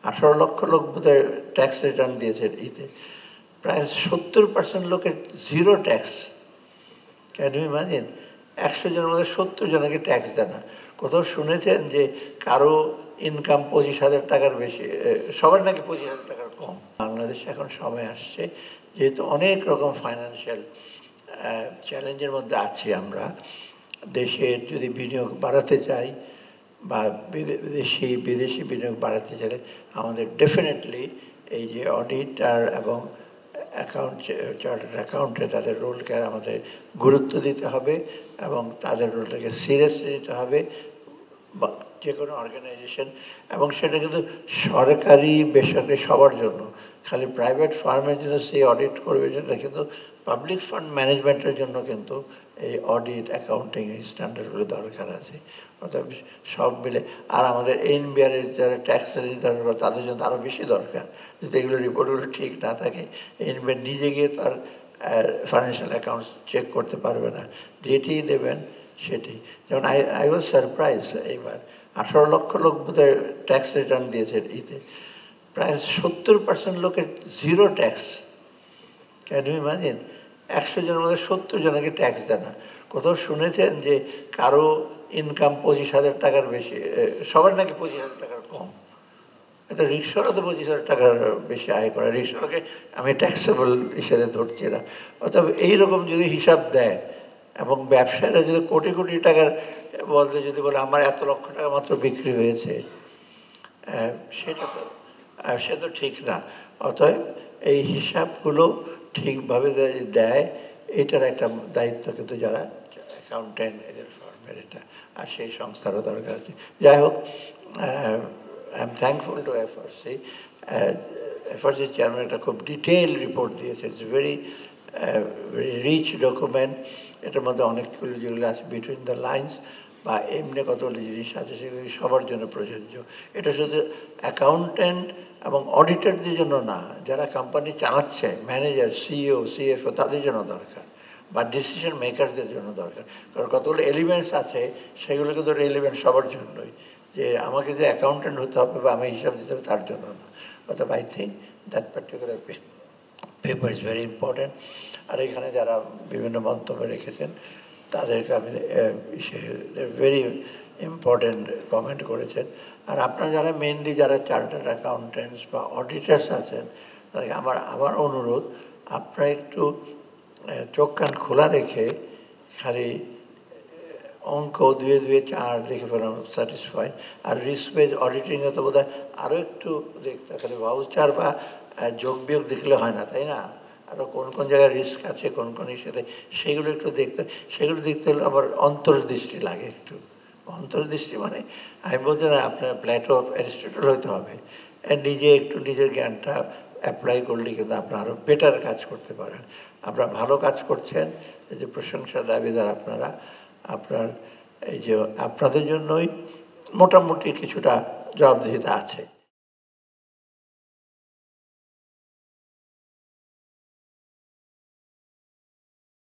18 লক্ষ লোক বোধহয় ট্যাক্স রিটার্ন দিয়েছে ইতে, প্রায় 70% লোকের zero tax. Can you imagine? 100 জনের মধ্যে 70 জনকে ট্যাক্স দেয় না। কোথাও শুনেছেন যে কারো ইনকাম 25,000 টাকার বেশি? সবার নাকি 25,000 টাকার কম। বাংলাদেশে এখন সময় আসছে, যেহেতু অনেক রকম ফাইন্যান্সিয়াল চ্যালেঞ্জের মধ্যে আছি আমরা, দেশের যদি বিনিয়োগ বাড়াতে চাই বা বিদেশি বিনিয়োগ বাড়াতে চাইলে আমাদের ডেফিনেটলি এই যে অডিটার এবং চার্টার্ড অ্যাকাউন্টে তাদের রোলকে আমাদের গুরুত্ব দিতে হবে এবং তাদের রোলটাকে সিরিয়াসলি নিতে হবে, যে কোনো অর্গানাইজেশন। এবং সেটা কিন্তু সরকারি বেসরকারি সবার জন্য, খালি প্রাইভেট ফার্মের জন্য সেই অডিট করবে সেটা কিন্তু পাবলিক ফান্ড ম্যানেজমেন্টের জন্য কিন্তু এই অডিট অ্যাকাউন্টিং এই স্ট্যান্ডার্ডগুলো দরকার আছে। অর্থাৎ সব মিলে। আর আমাদের এনবিআরের যারা ট্যাক্স রিটার্ন করে তাদের জন্য আরও বেশি দরকার। যদি এগুলো রিপোর্টগুলো ঠিক না থাকে, এনবিআর নিজে গিয়ে তার ফাইন্যান্সিয়াল অ্যাকাউন্টস চেক করতে পারবে না, যেটি দেবেন সেটি। যেমন আই ওয়াজ সারপ্রাইজ, এইবার 18 লক্ষ লোক বোধহয় ট্যাক্স রিটার্ন দিয়েছে ইতে, প্রায় 70% লোকের zero tax. Can you imagine? 100 জনের মধ্যে 70 জনকে ট্যাক্স দেয় না। কোথাও শুনেছেন যে কারো ইনকাম 25,000 টাকার বেশি? সবার নাকি 25,000 টাকার কম। এটা রিক্সাওয়ালা তো 25,000 টাকার বেশি আয় করে, রিক্সাওয়ালাকে আমি ট্যাক্সেবল হিসেবে ধরছি না। অর্থাৎ এইরকম যদি হিসাব দেয় এবং ব্যবসায়ীরা যদি কোটি কোটি টাকার বলতে যদি বলে আমার এত লক্ষ টাকা মাত্র বিক্রি হয়েছে, সে তো ঠিক না। অতএব এই হিসাবগুলো ঠিকভাবে দেয়, এটার একটা দায়িত্ব কিন্তু যারা অ্যাকাউন্টেন্ট এদের ফার্মের, এটা আর সেই সংস্থারও দরকার আছে। যাই হোক, I am thankful to FRC. FRC chairman একটা খুব ডিটেইল রিপোর্ট দিয়েছে। It's very rich document. এটার মধ্যে অনেকগুলো যেগুলো আছে বিটুইন দ্য লাইন্স বা এমনি কতগুলো জিনিস আছে সেগুলো সবার জন্য প্রযোজ্য। এটা শুধু অ্যাকাউন্টেন্ট এবং অডিটরদের জন্য না, যারা কোম্পানি চালাচ্ছে, ম্যানেজার, সিইও, সিএফও, তাদের জন্য দরকার, বা ডিসিশন মেকারদের জন্য দরকার। কারণ কতগুলো এলিমেন্টস আছে সেগুলো কিন্তু রেলিভেন্ট সবার জন্যই, যে আমাকে যে অ্যাকাউন্টেন্ট হতে হবে বা আমি হিসাব দিতে হবে তার জন্য না। অর্থাৎ I think that particular paper is very important. আর এখানে যারা বিভিন্ন মন্তব্য রেখেছেন তাদেরকে আমি ভেরি ইম্পর্ট্যান্ট কমেন্ট করেছেন। আর আপনারা যারা মেনলি যারা চার্টার্ড অ্যাকাউন্টেন্টস বা অডিটার্স আছেন, তাদেরকে আমার অনুরোধ, আপনারা একটু চোখ কান খোলা রেখে খালি অঙ্ক 2 2 4 দেখে ফেলাম স্যাটিসফাই। আর রিস্ক বেজ অডিটিংয়ে তো বোধ হয় আরও একটু দেখতে, খালি ভাউচার বা যোগ বিয়োগ দেখলে হয় না, তাই না? আরও কোন কোন জায়গায় রিস্ক আছে, কোন কোন ইস্যুতে, সেগুলো একটু সেগুলো দেখতে হলে আবার অন্তর্দৃষ্টি লাগে একটু। অন্তর্দৃষ্টি মানে আমি বলছি না আপনার প্ল্যাটো অ্যারিস্টটল হতে হবে, নিজে একটু নিজের জ্ঞানটা অ্যাপ্লাই করলে কিন্তু আপনারা আরও বেটার কাজ করতে পারেন। আপনারা ভালো কাজ করছেন, এই যে প্রশংসার দাবিদার আপনারা। আপনার এই যে আপনাদের জন্যই মোটামুটি কিছুটা জবাবদিহিতা আছে।